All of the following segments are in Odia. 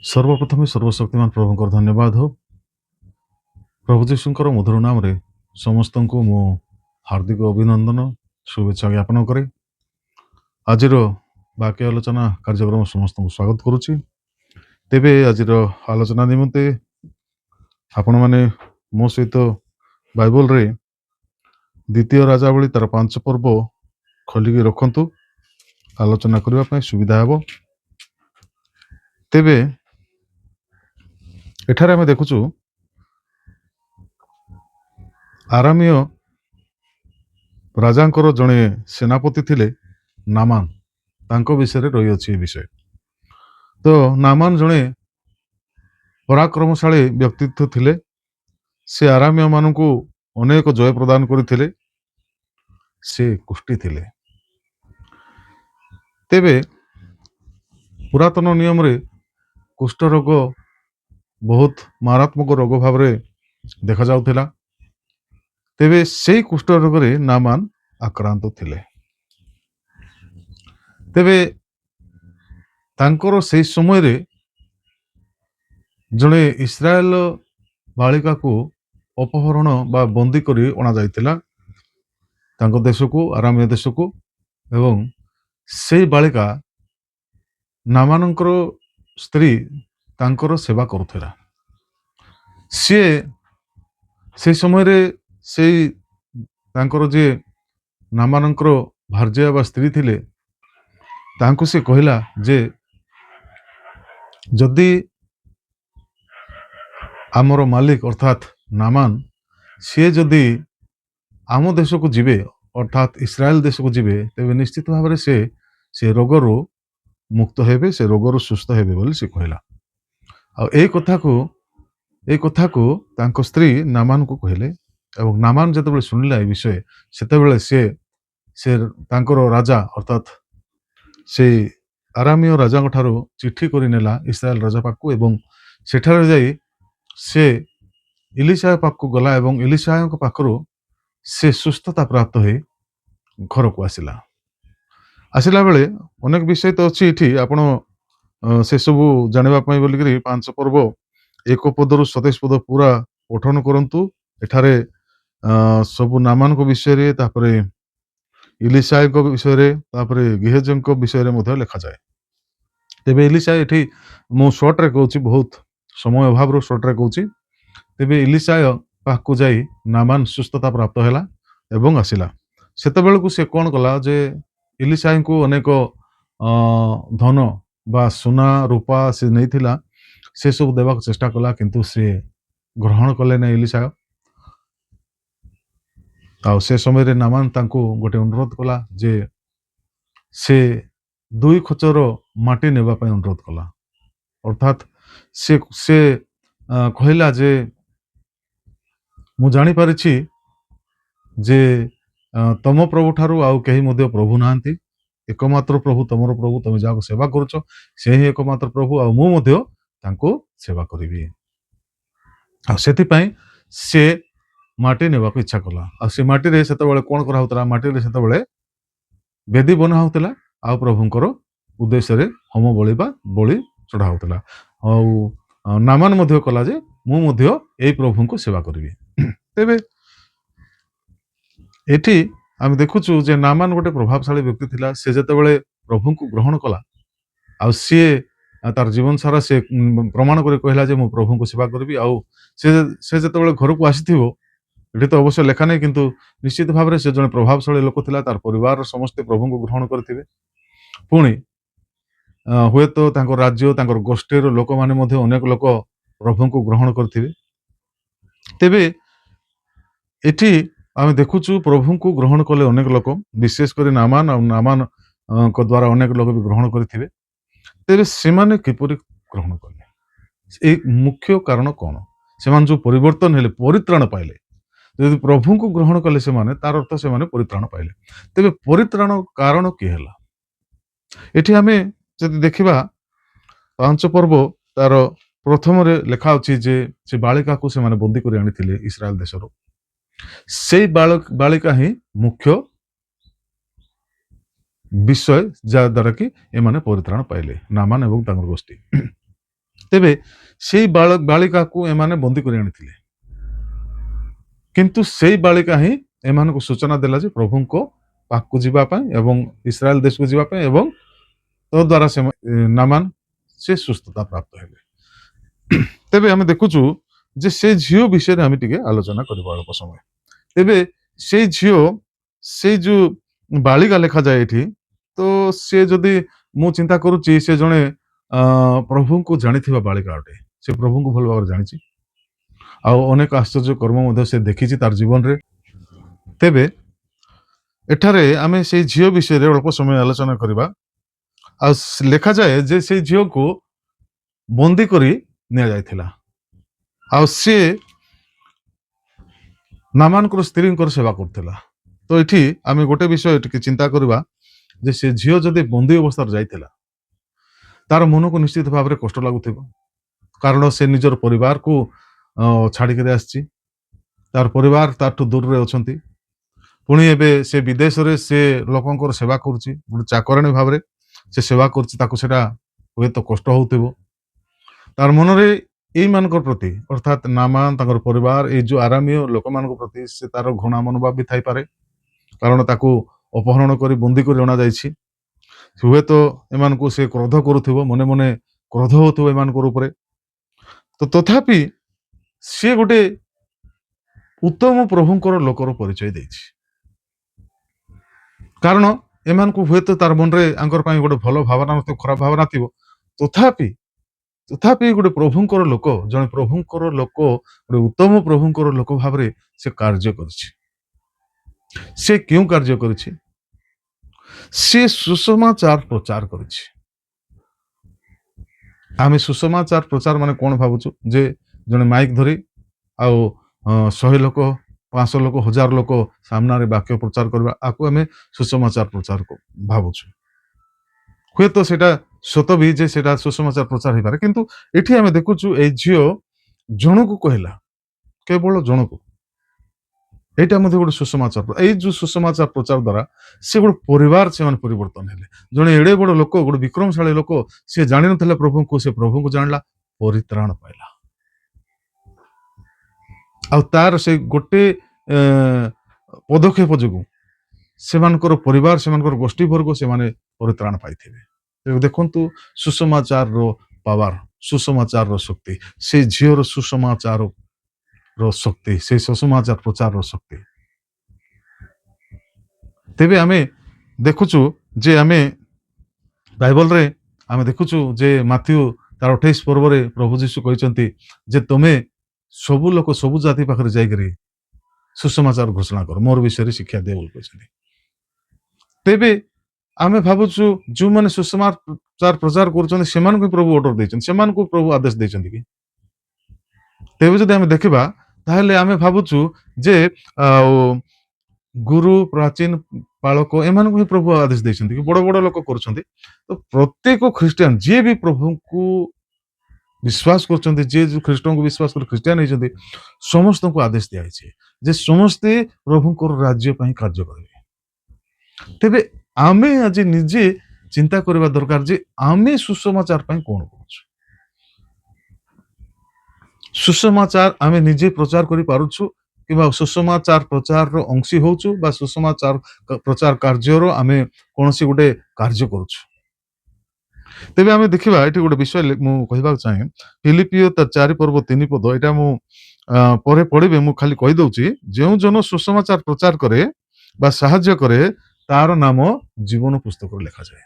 सर्वप्रथमे सर्वशक्तिमान प्रभुଙ୍କର धन्यवाद हो। प्रभु जीशुଙ୍କର मधुर नामରେ ସମସ୍ତଙ୍କୁ ମୁଁ ହାର୍ଦ୍ଦିକ ଅଭିନନ୍ଦନ शुभेच्छा ज्ञापन करे। ଆଜିର ବାକ୍ୟ ଆଲୋଚନା କାର୍ଯ୍ୟକ୍ରମ ସମସ୍ତଙ୍କୁ ସ୍ୱାଗତ କରୁଛି। ତେବେ ଆଜିର ଆଲୋଚନା ନିମନ୍ତେ ଆପଣମାନେ ମୋ ସହିତ ବାଇବଲରେ ଦ୍ୱିତୀୟ ରାଜାବଳୀ ତାର 5 ପର୍ବ ଖୋଲିକି ରଖନ୍ତୁ, ଆଲୋଚନା କରିବା ପାଇଁ ସୁବିଧା ହେବ। ତେବେ ଏଠାରେ ଆମେ ଦେଖୁଛୁ ଆରାମୀୟ ରାଜାଙ୍କର ଜଣେ ସେନାପତି ଥିଲେ ନାମାନ, ତାଙ୍କ ବିଷୟରେ ରହିଅଛି ଏ ବିଷୟ। ତ ନାମାନ ଜଣେ ପରାକ୍ରମଶାଳୀ ବ୍ୟକ୍ତିତ୍ୱ ଥିଲେ। ସେ ଆରାମୀୟ ମାନଙ୍କୁ ଅନେକ ଜୟ ପ୍ରଦାନ କରିଥିଲେ। ସେ କୁଷ୍ଠୀ ଥିଲେ। ତେବେ ପୁରାତନ ନିୟମରେ କୁଷ୍ଠ ରୋଗ ବହୁତ ମାରାତ୍ମକ ରୋଗ ଭାବରେ ଦେଖାଯାଉଥିଲା। ତେବେ ସେଇ କୁଷ୍ଠ ରୋଗରେ ନାମାନ ଆକ୍ରାନ୍ତ ଥିଲେ। ତେବେ ତାଙ୍କର ସେଇ ସମୟରେ ଜଣେ ଇସ୍ରାଏଲ ବାଳିକାକୁ ଅପହରଣ ବା ବନ୍ଦୀ କରି ଅଣାଯାଇଥିଲା ତାଙ୍କ ଦେଶକୁ, ଆରାମୀୟ ଦେଶକୁ। ଏବଂ ସେଇ ବାଳିକା ନାମାନଙ୍କର ସ୍ତ୍ରୀ ତାଙ୍କର ସେବା କରୁଥିଲା। ସିଏ ସେଇ ସମୟରେ ସେଇ ତାଙ୍କର ଯିଏ ନାମାନଙ୍କର ଭାର୍ଯ୍ୟା ବା ସ୍ତ୍ରୀ ଥିଲେ, ତାଙ୍କୁ ସେ କହିଲା ଯେ ଯଦି ଆମର ମାଲିକ ଅର୍ଥାତ୍ ନାମାନ ସିଏ ଯଦି ଆମ ଦେଶକୁ ଯିବେ, ଅର୍ଥାତ୍ ଇସ୍ରାଏଲ ଦେଶକୁ ଯିବେ, ତେବେ ନିଶ୍ଚିତ ଭାବରେ ସେ ରୋଗରୁ ମୁକ୍ତ ହେବେ, ସେ ରୋଗରୁ ସୁସ୍ଥ ହେବେ ବୋଲି ସେ କହିଲା। ଆଉ ଏଇ କଥାକୁ ତାଙ୍କ ସ୍ତ୍ରୀ ନାମାନକୁ କହିଲେ। ଏବଂ ନାମାନ ଯେତେବେଳେ ଶୁଣିଲା ଏ ବିଷୟ, ସେତେବେଳେ ସେ ତାଙ୍କର ରାଜା ଅର୍ଥାତ୍ ସେ ଆରାମୀୟ ରାଜାଙ୍କ ଠାରୁ ଚିଠି କରି ନେଲା ଇସ୍ରାଏଲ ରାଜା ପାଖକୁ। ଏବଂ ସେଠାରେ ଯାଇ ସେ ଇଲିଶା ପାଖକୁ ଗଲା ଏବଂ ଇଲିଶାଙ୍କ ପାଖରୁ ସେ ସୁସ୍ଥତା ପ୍ରାପ୍ତ ହୋଇ ଘରକୁ ଆସିଲା ବେଳେ ଅନେକ ବିଷୟ ତ ଅଛି ଏଠି, ଆପଣ ସେସବୁ ଜାଣିବା ପାଇଁ ବୋଲିକିରି 5 ପର୍ବ 1 ପଦରୁ 27 ପଦ ପୁରା ପଠନ କରନ୍ତୁ। ଏଠାରେ ସବୁ ନାମାନଙ୍କ ବିଷୟରେ, ତାପରେ ଇଲିଶାଙ୍କ ବିଷୟରେ, ତାପରେ ଗେହଜଙ୍କ ବିଷୟରେ ମଧ୍ୟ ଲେଖାଯାଏ। ତେବେ ଇଲିଶା, ଏଠି ମୁଁ ସର୍ଟରେ କହୁଛି, ବହୁତ ସମୟ ଅଭାବରୁ ସର୍ଟରେ କହୁଛି। ତେବେ ଇଲିଶା ପାଖକୁ ଯାଇ ନାମାନ ସୁସ୍ଥତା ପ୍ରାପ୍ତ ହେଲା ଏବଂ ଆସିଲା। ସେତେବେଳକୁ ସେ କ'ଣ କଲା ଯେ ଇଲିଶାଙ୍କୁ ଅନେକ ଧନ ବା ସୁନା ରୂପା ସେ ନେଇଥିଲା, ସେସବୁ ଦେବାକୁ ଚେଷ୍ଟା କଲା, କିନ୍ତୁ ସେ ଗ୍ରହଣ କଲେ ନାହିଁ ଇଲିଶା। ଆଉ ସେ ସମୟରେ ନାମାନ ତାଙ୍କୁ ଗୋଟେ ଅନୁରୋଧ କଲା ଯେ ସେ 2 ଖୋଚର ମାଟି ନେବା ପାଇଁ ଅନୁରୋଧ କଲା। ଅର୍ଥାତ୍ ସେ କହିଲା ଯେ ମୁଁ ଜାଣିପାରିଛି ଯେ ତମ ପ୍ରଭୁ ଠାରୁ ଆଉ କେହି ମଧ୍ୟ ପ୍ରଭୁ ନାହାନ୍ତି। ଏକମାତ୍ର ପ୍ରଭୁ ତମର ପ୍ରଭୁ, ତମେ ଯାହାକୁ ସେବା କରୁଛ ସେ ହିଁ ଏକମାତ୍ର ପ୍ରଭୁ, ଆଉ ମୁଁ ମଧ୍ୟ ତାଙ୍କୁ ସେବା କରିବି। ଆଉ ସେଥିପାଇଁ ସେ ମାଟି ନେବାକୁ ଇଚ୍ଛା କଲା। ଆଉ ସେ ମାଟିରେ ସେତେବେଳେ କ'ଣ କରାହଉଥିଲା? ମାଟିରେ ସେତେବେଳେ ବେଦୀ ବନା ହଉଥିଲା, ଆଉ ପ୍ରଭୁଙ୍କର ଉଦ୍ଦେଶ୍ୟରେ ହୋମ ବଳି ବା ବଳି ଚଢ଼ା ହଉଥିଲା। ଆଉ ନାମାନ ମଧ୍ୟ କଲା ଯେ ମୁଁ ମଧ୍ୟ ଏଇ ପ୍ରଭୁଙ୍କୁ ସେବା କରିବି। ତେବେ ଏଠି ଆମେ ଦେଖୁଛୁ ଯେ ନାମାନ ଗୋଟେ ପ୍ରଭାବଶାଳୀ ବ୍ୟକ୍ତି ଥିଲା। ସେ ଯେତେବେଳେ ପ୍ରଭୁଙ୍କୁ ଗ୍ରହଣ କଲା, ଆଉ ସିଏ ତାର ଜୀବନ ସାରା ସେ ପ୍ରମାଣ କରି କହିଲା ଯେ ମୁଁ ପ୍ରଭୁଙ୍କୁ ସେବା କରିବି। ଆଉ ସେ ଯେତେବେଳେ ଘରକୁ ଆସିଥିବ, ଏଠି ତ ଅବଶ୍ୟ ଲେଖା ନାହିଁ, କିନ୍ତୁ ନିଶ୍ଚିତ ଭାବରେ ସେ ଜଣେ ପ୍ରଭାବଶାଳୀ ଲୋକ ଥିଲା। ତାର ପରିବାରର ସମସ୍ତେ ପ୍ରଭୁଙ୍କୁ ଗ୍ରହଣ କରିଥିବେ। ପୁଣି ହୁଏତ ତାଙ୍କ ରାଜ୍ୟ, ତାଙ୍କର ଗୋଷ୍ଠୀର ଲୋକମାନେ ମଧ୍ୟ ଅନେକ ଲୋକ ପ୍ରଭୁଙ୍କୁ ଗ୍ରହଣ କରିଥିବେ। ତେବେ ଏଠି ଆମେ ଦେଖୁଛୁ ପ୍ରଭୁଙ୍କୁ ଗ୍ରହଣ କଲେ ଅନେକ ଲୋକ, ବିଶେଷ କରି ନାମାନଙ୍କ ଦ୍ୱାରା ଅନେକ ଲୋକ ବି ଗ୍ରହଣ କରିଥିବେ। ତେବେ ସେମାନେ କିପରି ଗ୍ରହଣ କଲେ? ଏଇ ମୁଖ୍ୟ କାରଣ କ'ଣ? ସେମାନେ ଯୋଉ ପରିବର୍ତ୍ତନ ହେଲେ, ପରିତ୍ରାଣ ପାଇଲେ। ଯଦି ପ୍ରଭୁଙ୍କୁ ଗ୍ରହଣ କଲେ ସେମାନେ, ତାର ଅର୍ଥ ସେମାନେ ପରିତ୍ରାଣ ପାଇଲେ। ତେବେ ପରିତ୍ରାଣ କାରଣ କି ହେଲା? ଏଠି ଆମେ ଯଦି ଦେଖିବା 5 ପର୍ବ ତାର ପ୍ରଥମରେ ଲେଖା ଅଛି ଯେ ସେ ବାଳିକାକୁ ସେମାନେ ବନ୍ଦୀ କରି ଆଣିଥିଲେ ଇସ୍ରାଏଲ ଦେଶରୁ। ସେଇ ବାଳିକା ହିଁ ମୁଖ୍ୟ ବିଷୟ, ଯାହା ଦ୍ୱାରା କି ଏମାନେ ପରିତ୍ରାଣ ପାଇଲେ, ନାମାନ ଏବଂ ତାଙ୍କର ଗୋଷ୍ଠୀ। ତେବେ ସେଇ ବାଳିକାକୁ ଏମାନେ ବନ୍ଦୀ କରି ଆଣିଥିଲେ, କିନ୍ତୁ ସେଇ ବାଳିକା ହିଁ ଏମାନଙ୍କୁ ସୂଚନା ଦେଲା ଯେ ପ୍ରଭୁଙ୍କ ପାଖକୁ ଯିବା ପାଇଁ ଏବଂ ଇସ୍ରାଏଲ ଦେଶକୁ ଯିବା ପାଇଁ, ଏବଂ ତ ଦ୍ୱାରା ସେ ନାମାନ ସେ ସୁସ୍ଥତା ପ୍ରାପ୍ତ ହେଲେ। ତେବେ ଆମେ ଦେଖୁଛୁ ଯେ ସେ ଝିଅ ବିଷୟରେ ଆମେ ଟିକେ ଆଲୋଚନା କରିବା ଅଳ୍ପ ସମୟ। ତେବେ ସେଇ ଝିଅ, ସେଇ ଯୋଉ ବାଳିକା ଲେଖାଯାଏ ଏଠି, ତ ସେ ଯଦି ମୁଁ ଚିନ୍ତା କରୁଛି ସେ ଜଣେ ପ୍ରଭୁଙ୍କୁ ଜାଣିଥିବା ବାଳିକା ଅଟେ। ସେ ପ୍ରଭୁଙ୍କୁ ଭଲ ଭାବରେ ଜାଣିଛି, ଆଉ ଅନେକ ଆଶ୍ଚର୍ଯ୍ୟ କର୍ମ ମଧ୍ୟ ସେ ଦେଖିଛି ତାର ଜୀବନରେ। ତେବେ ଏଠାରେ ଆମେ ସେଇ ଝିଅ ବିଷୟରେ ଅଳ୍ପ ସମୟ ଆଲୋଚନା କରିବା। ଆଉ ଲେଖାଯାଏ ଯେ ସେଇ ଝିଅକୁ ବନ୍ଦୀ କରି ନିଆଯାଇଥିଲା, ଆଉ ସିଏ ନାମାନଙ୍କର ସ୍ତ୍ରୀଙ୍କର ସେବା କରୁଥିଲା। ତ ଏଠି ଆମେ ଗୋଟେ ବିଷୟ ଟିକେ ଚିନ୍ତା କରିବା ଯେ ସେ ଝିଅ ଯଦି ବନ୍ଦୀ ଅବସ୍ଥାରେ ଯାଇଥିଲା, ତାର ମନକୁ ନିଶ୍ଚିତ ଭାବରେ କଷ୍ଟ ଲାଗୁଥିବ, କାରଣ ସେ ନିଜର ପରିବାରକୁ ଛାଡ଼ିକିରି ଆସିଛି, ତାର ପରିବାର ତାଠୁ ଦୂରରେ ଅଛନ୍ତି, ପୁଣି ଏବେ ସେ ବିଦେଶରେ ସେ ଲୋକଙ୍କର ସେବା କରୁଛି, ଗୋଟେ ଚାକରାଣୀ ଭାବରେ ସେ ସେବା କରୁଛି, ତାକୁ ସେଟା ହୁଏତ କଷ୍ଟ ହଉଥିବ। ତାର ମନରେ ଏଇମାନଙ୍କ ପ୍ରତି, ଅର୍ଥାତ୍ ନାମାନ ତାଙ୍କର ପରିବାର, ଏଇ ଯୋଉ ଆରାମୀୟ ଲୋକମାନଙ୍କ ପ୍ରତି ସେ ତାର ଘୃଣା ମନୋଭାବ ବି ଥାଇପାରେ, କାରଣ ତାକୁ ଅପହରଣ କରି ବନ୍ଦୀ କରି ଅଣାଯାଇଛି। ହୁଏତ ଏମାନଙ୍କୁ ସେ କ୍ରୋଧ କରୁଥିବ, ମନେ ମନେ କ୍ରୋଧ ହଉଥିବ ଏମାନଙ୍କର ଉପରେ। ତ ତଥାପି ସିଏ ଗୋଟେ ଉତ୍ତମ ପ୍ରଭୁଙ୍କର ଲୋକର ପରିଚୟ ଦେଇଛି, କାରଣ ଏମାନଙ୍କୁ ହୁଏତ ତାର ମନରେ ଆଙ୍କର ପାଇଁ ଗୋଟେ ଭଲ ଭାବନା ନଥିବ, ଖରାପ ଭାବନା ଥିବ, ତଥାପି ତଥାପି ଗୋଟେ ପ୍ରଭୁଙ୍କର ଲୋକ, ଜଣେ ପ୍ରଭୁଙ୍କର ଲୋକ, ଗୋଟେ ଉତ୍ତମ ପ୍ରଭୁଙ୍କର ଲୋକ ଭାବରେ ସେ କାର୍ଯ୍ୟ କରିଛି। ସେ କେଉଁ କାର୍ଯ୍ୟ କରିଛି? ସେ ସୁସମାଚାର ପ୍ରଚାର କରିଛି। ଆମେ ସୁସମାଚାର ପ୍ରଚାର ମାନେ କଣ ଭାବୁଛୁ? ଯେ ଜଣେ ମାଇକ୍ ଧରି ଆଉ 100 ଲୋକ, 500 ଲୋକ, 1000 ଲୋକ ସାମ୍ନାରେ ବାକ୍ୟ ପ୍ରଚାର କରିବା, ଆକୁ ଆମେ ସୁସମାଚାର ପ୍ରଚାର ଭାବୁଛୁ। ହୁଏତ ସେଟା ସତ ବି ଯେ ସେଟା ସୁସମାଚାର ପ୍ରଚାର ହେଇପାରେ, କିନ୍ତୁ ଏଠି ଆମେ ଦେଖୁଛୁ ଏଇ ଝିଅ ଜଣକୁ କହିଲା, କେବଳ ଜଣକୁ। এইটা ମଧ୍ୟ ଗୋଟେ ସୁସମାଚାର। ଏଇ ଯୋଉ ସୁସମାଚାର ପ୍ରଚାର ଦ୍ୱାରା ସେ ଗୋଟେ ପରିବାର ସେମାନେ ପରିବର୍ତ୍ତନ ହେଲେ। ଜଣେ ଏଡେ ବଡ ଲୋକ, ଗୋଟେ ବିକ୍ରମଶାଳୀ ଲୋକ, ସେ ଜାଣିନଥିଲା ପ୍ରଭୁଙ୍କୁ, ସେ ପ୍ରଭୁଙ୍କୁ ଜାଣିଲା, ପରିତ୍ରାଣ ପାଇଲା। ଆଉ ତାର ସେ ଗୋଟେ ପଦକ୍ଷେପ ଯୋଗୁଁ ସେମାନଙ୍କର ପରିବାର, ସେମାନଙ୍କର ଗୋଷ୍ଠୀ ବର୍ଗ ସେମାନେ ପରିତ୍ରାଣ ପାଇଥିବେ। ଦେଖନ୍ତୁ ସୁସମାଚାରର ପାୱାର, ସୁସମାଚାରର ଶକ୍ତି, ସେ ଝିଅର ସୁସମାଚାର ଶକ୍ତି, ସେ ସୁସମାଚାର ପ୍ରଚାରର ଶକ୍ତି। ତେବେ ଆମେ ଦେଖୁଛୁ ଯେ ଆମେ ବାଇବଲରେ ଆମେ ଦେଖୁଛୁ ଯେ ମାଥ୍ୟୁ ତାର 28 ପର୍ବରେ ପ୍ରଭୁ ଯୀଶୁ କହିଛନ୍ତି ଯେ ତମେ ସବୁ ଲୋକ, ସବୁ ଜାତି ପାଖରେ ଯାଇକରି ସୁସମାଚାର ଘୋଷଣା କର, ମୋର ବିଷୟରେ ଶିକ୍ଷା ଦିଅ ବୋଲି କହିଛନ୍ତି। ତେବେ ଆମେ ଭାବୁଛୁ ଯୋଉମାନେ ସୁସମାଚାର ପ୍ରଚାର କରୁଛନ୍ତି ସେମାନଙ୍କୁ ପ୍ରଭୁ ଅର୍ଡର ଦେଇଛନ୍ତି, ସେମାନଙ୍କୁ ପ୍ରଭୁ ଆଦେଶ ଦେଇଛନ୍ତି କି? ତେବେ ଯଦି ଆମେ ଦେଖିବା ତାହେଲେ ଆମେ ଭାବୁଛୁ ଯେ ଗୁରୁ, ପ୍ରାଚୀନ ପାଳକ ଏମାନଙ୍କୁ ହିଁ ପ୍ରଭୁ ଆଦେଶ ଦେଇଛନ୍ତି କି? ବଡ ବଡ ଲୋକ କରୁଛନ୍ତି। ତ ପ୍ରତ୍ୟେକ ଖ୍ରୀଷ୍ଟିଆନ ଯିଏ ବି ପ୍ରଭୁଙ୍କୁ ବିଶ୍ୱାସ କରୁଛନ୍ତି, ଯିଏ ଯୋଉ ଖ୍ରୀଷ୍ଟଙ୍କୁ ବିଶ୍ୱାସ କରି ଖ୍ରୀଷ୍ଟିଆନ ହେଇଛନ୍ତି, ସମସ୍ତଙ୍କୁ ଆଦେଶ ଦିଆଯାଇଛି ଯେ ସମସ୍ତେ ପ୍ରଭୁଙ୍କର ରାଜ୍ୟ ପାଇଁ କାର୍ଯ୍ୟ କରିବେ। ତେବେ ଆମେ ଆଜି ନିଜେ ଚିନ୍ତା କରିବା ଦରକାର ଯେ ଆମେ ସୁସମାଚାର ପାଇଁ କଣ କରୁଛୁ? ସୁସମାଚାର ଆମେ ନିଜେ ପ୍ରଚାର କରିପାରୁଛୁ କିମ୍ବା ସୁସମାଚାର ପ୍ରଚାରର ଅଂଶୀ ହଉଛୁ, ବା ସୁସମାଚାର ପ୍ରଚାର କାର୍ଯ୍ୟର ଆମେ କୌଣସି ଗୋଟେ କାର୍ଯ୍ୟ କରୁଛୁ? ତେବେ ଆମେ ଦେଖିବା ଏଠି ଗୋଟେ ବିଷୟ ମୁଁ କହିବାକୁ ଚାହେଁ, ଫିଲିପିଓ ତା 4 ପର୍ବ 3 ପଦ, ଏଇଟା ମୁଁ ପରେ ପଢିବେ, ମୁଁ ଖାଲି କହିଦଉଛି। ଯେଉଁ ଜନ ସୁସମାଚାର ପ୍ରଚାର କରେ ବା ସାହାଯ୍ୟ କରେ, ତାର ନାମ ଜୀବନ ପୁସ୍ତକରେ ଲେଖାଯାଏ।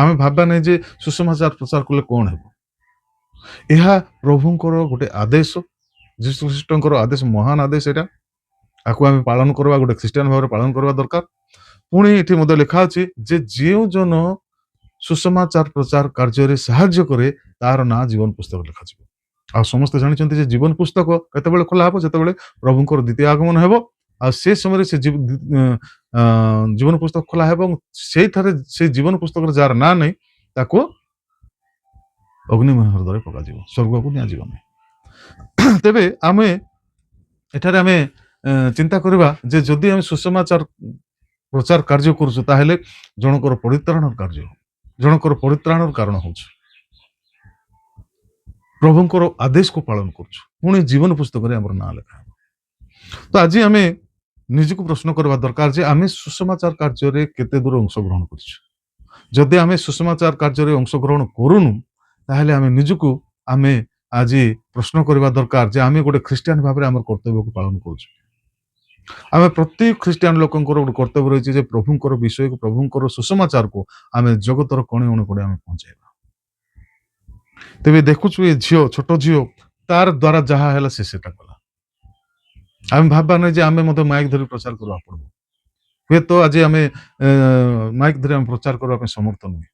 ଆମେ ଭାବିବା ନାହିଁ ଯେ ସୁସମାଚାର ପ୍ରଚାର କଲେ କଣ ହେବ। ଏହା ପ୍ରଭୁଙ୍କର ଗୋଟେ ଆଦେଶ, ଯୀଶୁ ଖ୍ରୀଷ୍ଟଙ୍କର ଆଦେଶ, ମହାନ ଆଦେଶ ଏଟା। ଆକୁ ଆମେ ପାଳନ କରିବା, ଗୋଟେ ଖ୍ରୀଷ୍ଟିଆନ ଭାବରେ ପାଳନ କରିବା ଦରକାର। ପୁଣି ଏଠି ମଧ୍ୟ ଲେଖା ଅଛି ଯେ ଯେଉଁ ଜନ ସୁସମାଚାର ପ୍ରଚାର କାର୍ଯ୍ୟରେ ସାହାଯ୍ୟ କରେ, ତାର ନାଁ ଜୀବନ ପୁସ୍ତକ ଲେଖାଯିବ। ଆଉ ସମସ୍ତେ ଜାଣିଛନ୍ତି ଯେ ଜୀବନ ପୁସ୍ତକ କେତେବେଳେ ଖୋଲା ହେବ? ଯେତେବେଳେ ପ୍ରଭୁଙ୍କର ଦ୍ୱିତୀୟ ଆଗମନ ହେବ। ଆଉ ସେ ସମୟରେ ସେ ଜୀବନ ପୁସ୍ତକ ଖୋଲା ହେବ, ଏବଂ ସେଇଠାରେ ସେ ଜୀବନ ପୁସ୍ତକରେ ଯାହାର ନାଁ ନାହିଁ ତାକୁ ଅଗ୍ନିମୟ ହ୍ରଦରେ ପକାଯିବ, ସ୍ୱର୍ଗକୁ ନିଆଯିବ ନାହିଁ। ତେବେ ଆମେ ଏଠାରେ ଆମେ ଚିନ୍ତା କରିବା ଯେ ଯଦି ଆମେ ସୁସମାଚାର ପ୍ରଚାର କାର୍ଯ୍ୟ କରୁଛୁ, ତାହେଲେ ଜଣଙ୍କର ପରିତ୍ରାଣର କାର୍ଯ୍ୟ, ଜଣଙ୍କର ପରିତ୍ରାଣର କାରଣ ହଉଛି। ପ୍ରଭୁଙ୍କର ଆଦେଶକୁ ପାଳନ କରୁଛୁ, ପୁଣି ଜୀବନ ପୁସ୍ତକରେ ଆମର ନାଁ ଲେଖା ହେବ। ତ ଆଜି ଆମେ ନିଜକୁ ପ୍ରଶ୍ନ କରିବା ଦରକାର ଯେ ଆମେ ସୁସମାଚାର କାର୍ଯ୍ୟରେ କେତେ ଦୂର ଅଂଶଗ୍ରହଣ କରିଛୁ। ଯଦି ଆମେ ସୁସମାଚାର କାର୍ଯ୍ୟରେ ଅଂଶଗ୍ରହଣ କରୁନୁ, ତାହେଲେ ଆମେ ନିଜକୁ ଆମେ ଆଜି ପ୍ରଶ୍ନ କରିବା ଦରକାର ଯେ ଆମେ ଗୋଟେ ଖ୍ରୀଷ୍ଟିଆନ ଭାବରେ ଆମର କର୍ତ୍ତବ୍ୟକୁ ପାଳନ କରୁଛୁ। ଆମେ ପ୍ରତ୍ୟେକ ଖ୍ରୀଷ୍ଟିଆନ ଲୋକଙ୍କର ଗୋଟେ କର୍ତ୍ତବ୍ୟ ରହିଛି ଯେ ପ୍ରଭୁଙ୍କର ବିଷୟକୁ, ପ୍ରଭୁଙ୍କର ସୁସମାଚାରକୁ ଆମେ ଜଗତର କଣେ ଅନୁକୋଣେ ଆମେ ପହଞ୍ଚାଇବା। ତେବେ ଦେଖୁଛୁ ଏ ଝିଅ, ଛୋଟ ଝିଅ, ତାର ଦ୍ୱାରା ଯାହା ହେଲା ସେ ସେଟା କଲା। ଆମେ ଭାବବା ନାହିଁ ଯେ ଆମେ ମଧ୍ୟ ମାଇକ୍ ଧରି ପ୍ରଚାର କରିବାକୁ ପଡିବ। ହୁଏତ ଆଜି ଆମେ ମାଇକ୍ ଧରି ଆମେ ପ୍ରଚାର କରିବା ପାଇଁ ସମର୍ଥ ନୁହେଁ,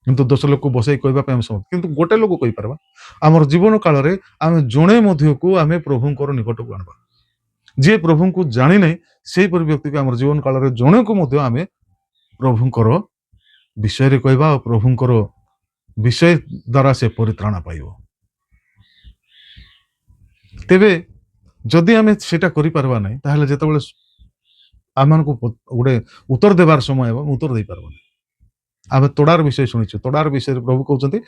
କିନ୍ତୁ 10 ଲୋକ ବସେଇ କହିବା ପାଇଁ ଆମେ ସମର୍ଥ, କିନ୍ତୁ ଗୋଟେ ଲୋକ କହିପାରିବା ଆମର ଜୀବନ କାଳରେ ଆମେ ଜଣେ ମଧ୍ୟକୁ ଆମେ ପ୍ରଭୁଙ୍କର ନିକଟକୁ ଆଣିବା। ଯିଏ ପ୍ରଭୁଙ୍କୁ ଜାଣିନାହିଁ ସେହିପରି ବ୍ୟକ୍ତିକୁ ଆମର ଜୀବନ କାଳରେ ଜଣକୁ ମଧ୍ୟ ଆମେ ପ୍ରଭୁଙ୍କର ବିଷୟରେ କହିବା ଆଉ ପ୍ରଭୁଙ୍କର ବିଷୟ ଦ୍ୱାରା ସେ ପରିତ୍ରାଣ ପାଇବ। ତେବେ ଯଦି ଆମେ ସେଟା କରିପାରିବା ନାହିଁ, ତାହେଲେ ଯେତେବେଳେ ଆମମାନଙ୍କୁ ଗୋଟେ ଉତ୍ତର ଦେବାର ସମୟ ହେବ, ଉତ୍ତର ଦେଇପାରିବାନି। ଆମେ ତୋଡ଼ାର ବିଷୟ ଶୁଣିଛୁ, ତୋଡ଼ାର ବିଷୟରେ ପ୍ରଭୁ କହୁଛନ୍ତି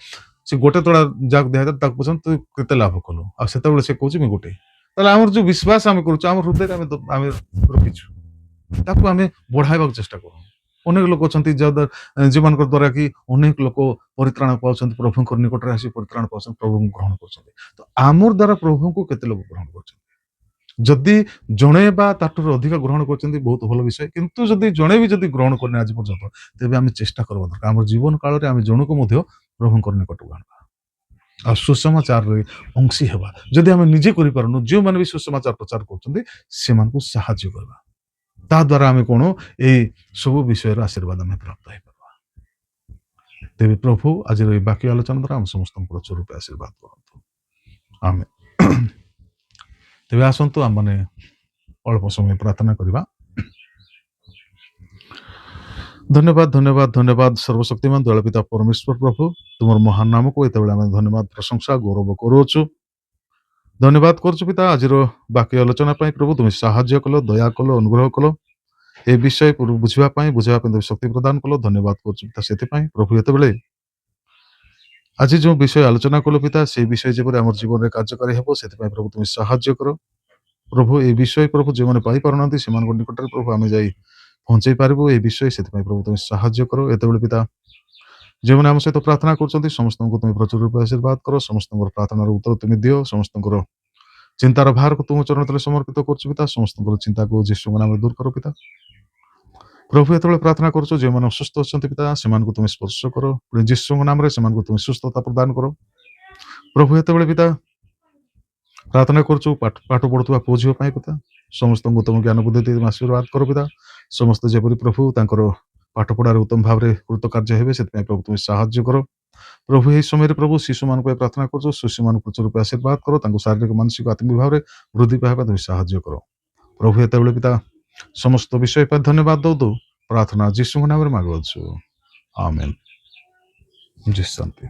ସେ ଗୋଟେ ତୋଡ଼ା ଯାହାକୁ ଦିଆଯାଇଥିଲା ତାକୁ ପଚାରନ୍ତୁ ତୁ କେତେ ଲାଭ କଲୁ, ଆଉ ସେତେବେଳେ ସେ କହୁଛି ମୁଁ ଗୋଟେ। ତାହେଲେ ଆମର ଯୋଉ ବିଶ୍ୱାସ ଆମେ କରୁଛୁ, ଆମ ହୃଦୟରେ ଆମେ ରଖିଛୁ, ତାକୁ ଆମେ ବଢାଇବାକୁ ଚେଷ୍ଟା କରୁ। ଅନେକ ଲୋକ ଅଛନ୍ତି ଯେଉଁମାନଙ୍କ ଦ୍ୱାରା କି ଅନେକ ଲୋକ ପରିତ୍ରାଣ ପାଉଛନ୍ତି, ପ୍ରଭୁଙ୍କ ନିକଟରେ ଆସି ପରିତ୍ରାଣ ପାଉଛନ୍ତି, ପ୍ରଭୁଙ୍କୁ ଗ୍ରହଣ କରୁଛନ୍ତି। ତ ଆମର ଦ୍ୱାରା ପ୍ରଭୁଙ୍କୁ କେତେ ଲୋକ ଗ୍ରହଣ କରୁଛନ୍ତି? ଯଦି ଜଣେ ବା ତାଠାରୁ ଅଧିକ ଗ୍ରହଣ କରୁଛନ୍ତି ବହୁତ ଭଲ ବିଷୟ, କିନ୍ତୁ ଯଦି ଜଣେ ବି ଯଦି ଗ୍ରହଣ କରିନି ଆଜି ପର୍ଯ୍ୟନ୍ତ, ତେବେ ଆମେ ଚେଷ୍ଟା କରିବା ଦରକାର ଆମର ଜୀବନ କାଳରେ ଆମେ ଜଣକୁ ମଧ୍ୟ ପ୍ରଭୁଙ୍କର ନିକଟକୁ ଆଣିବା ଆଉ ସୁସମାଚାରରେ ଅଂଶୀ ହେବା। ଯଦି ଆମେ ନିଜେ କରିପାରୁନୁ, ଯେଉଁମାନେ ବି ସୁସମାଚାର ପ୍ରଚାର କରୁଛନ୍ତି ସେମାନଙ୍କୁ ସାହାଯ୍ୟ କରିବା। ତା ଦ୍ୱାରା ଆମେ କଣ ଏଇ ସବୁ ବିଷୟର ଆଶୀର୍ବାଦ ଆମେ ପ୍ରାପ୍ତ ହେଇପାରିବା। ତେବେ ପ୍ରଭୁ ଆଜିର এই ବାକ୍ୟ ଆଲୋଚନା ଦ୍ୱାରା ଆମ ସମସ୍ତଙ୍କୁ ପ୍ରଚୁର ରୂପେ ଆଶୀର୍ବାଦ କରନ୍ତୁ। ଆମେ ତେବେ ଆସନ୍ତୁ ଆମମାନେ ଅଳ୍ପ ସମୟ ପ୍ରାର୍ଥନା କରିବା। ଧନ୍ୟବାଦ ଧନ୍ୟବାଦ ଧନ୍ୟବାଦ ସର୍ବଶକ୍ତିମାନ ଦୟାଳୁ ପିତା ପରମେଶ୍ୱର ପ୍ରଭୁ, ତୁମର ମହାନ ନାମକୁ ଏତେବେଳେ ଆମେ ଧନ୍ୟବାଦ, ପ୍ରଶଂସା, ଗୌରବ କରୁଅଛୁ। ଧନ୍ୟବାଦ କରୁଛୁ ପିତା ଆଜିର ବାକ୍ୟ ଆଲୋଚନା ପାଇଁ। ପ୍ରଭୁ ତୁମେ ସାହାଯ୍ୟ କଲ, ଦୟା କଲ, ଅନୁଗ୍ରହ କଲ, ଏ ବିଷୟ ବୁଝିବା ପାଇଁ ତୁମେ ଶକ୍ତି ପ୍ରଦାନ କଲ। ଧନ୍ୟବାଦ କରୁଛୁ ପିତା ସେଥିପାଇଁ। ପ୍ରଭୁ ଏତେବେଳେ ଆଜି ଯେଉଁ ବିଷୟ ଆଲୋଚନା କଲ ପିତା, ସେଇ ବିଷୟ ଯେପରି ଆମର ଜୀବନରେ କାର୍ଯ୍ୟକାରୀ ହେବ ସେଥିପାଇଁ ପ୍ରଭୁ ତୁମେ ସାହାଯ୍ୟ କର। ପ୍ରଭୁ ଏ ବିଷୟ ପ୍ରଭୁ ଯେଉଁମାନେ ପାଇପାରୁନାହାନ୍ତି ସେମାନଙ୍କ ନିକଟରେ ପ୍ରଭୁ ଆମେ ଯାଇ ପହଞ୍ଚାଇ ପାରିବୁ ଏ ବିଷୟ, ସେଥିପାଇଁ ପ୍ରଭୁ ତୁମେ ସାହାଯ୍ୟ କର। ଏତେବେଳେ ପିତା ଯେଉଁମାନେ ଆମ ସହିତ ପ୍ରାର୍ଥନା କରୁଛନ୍ତି ସମସ୍ତଙ୍କୁ ତୁମେ ପ୍ରଚୁର ରୂପେ ଆଶୀର୍ବାଦ କର, ସମସ୍ତଙ୍କର ପ୍ରାର୍ଥନାର ଉତ୍ତର ତୁମେ ଦିଅ, ସମସ୍ତଙ୍କର ଚିନ୍ତାର ଭାରକୁ ତୁମ ଚରଣ ତଳେ ସମର୍ପିତ କରୁଛୁ ପିତା। ସମସ୍ତଙ୍କର ଚିନ୍ତାକୁ ଯୀଶୁଙ୍କ ନାମରେ ଦୂର କର ପିତା। ପ୍ରଭୁ ଏତେବେଳେ ପ୍ରାର୍ଥନା କରୁଛୁ ଯେଉଁମାନେ ଅସୁସ୍ଥ ଅଛନ୍ତି ପିତା, ସେମାନଙ୍କୁ ତୁମେ ସ୍ପର୍ଶ କର, ଯୀଶୁଙ୍କ ନାମରେ ସେମାନଙ୍କୁ ତୁମେ ସୁସ୍ଥତା ପ୍ରଦାନ କର। ପ୍ରଭୁ ଏତେବେଳେ ପିତା ପ୍ରାର୍ଥନା କରୁଛୁ ପାଠ ପଢୁଥିବା ପୁଅ ଝିଅ ପାଇଁ ପିତା, ସମସ୍ତଙ୍କୁ ତୁମ ଜ୍ଞାନ ବୁଦ୍ଧି ଦେଇ ଆଶୀର୍ବାଦ କର ପିତା। ସମସ୍ତେ ଯେପରି ପ୍ରଭୁ ତାଙ୍କର ପାଠ ପଢାରେ ଉତ୍ତମ ଭାବରେ କୃତକାର୍ଯ୍ୟ ହେବେ ସେଥିପାଇଁ ପ୍ରଭୁ ତୁମେ ସାହାଯ୍ୟ କର। ପ୍ରଭୁ ଏହି ସମୟରେ ପ୍ରଭୁ ଶିଶୁମାନଙ୍କ ପାଇଁ ପ୍ରାର୍ଥନା କରୁଛୁ, ଶିଶୁମାନଙ୍କୁ ପ୍ରଚୁର ରୂପେ ଆଶୀର୍ବାଦ କର, ତାଙ୍କୁ ଶାରୀରିକ ମାନସିକ ଆତ୍ମିକ ଭାବରେ ବୃଦ୍ଧି ପାଇବା ତୁମେ ସାହାଯ୍ୟ କର। ପ୍ରଭୁ ଏତେବେଳେ ପିତା ସମସ୍ତ ବିଷୟ ପାଇଁ ଧନ୍ୟବାଦ ଦଉ ପ୍ରାର୍ଥନା ଯୀଶୁଙ୍କ ନାମରେ ମାଗୁଅଛୁ, ଆମେନ୍। ଶାନ୍ତି।